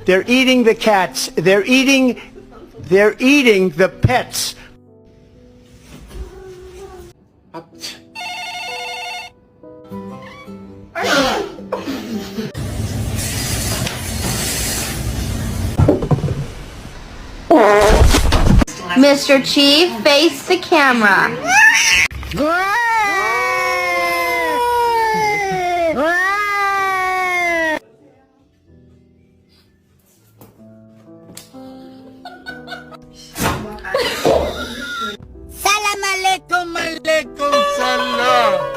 They're eating the cats. They're eating the pets. Mr. Chief, face the camera. Salam alaikum, alaikum salam.